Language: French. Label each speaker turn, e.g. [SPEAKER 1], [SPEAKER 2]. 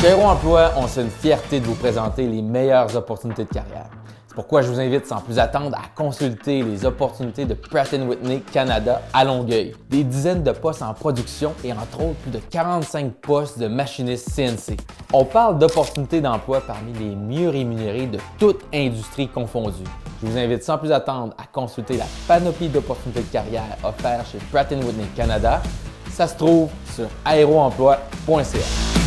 [SPEAKER 1] Chez Aéro Emploi, on a une fierté de vous présenter les meilleures opportunités de carrière. C'est pourquoi je vous invite sans plus attendre à consulter les opportunités de Pratt & Whitney Canada à Longueuil. Des dizaines de postes en production et entre autres plus de 45 postes de machinistes CNC. On parle d'opportunités d'emploi parmi les mieux rémunérées de toute industrie confondue. Je vous invite sans plus attendre à consulter la panoplie d'opportunités de carrière offertes chez Pratt & Whitney Canada. Ça se trouve sur aéroemploi.ca.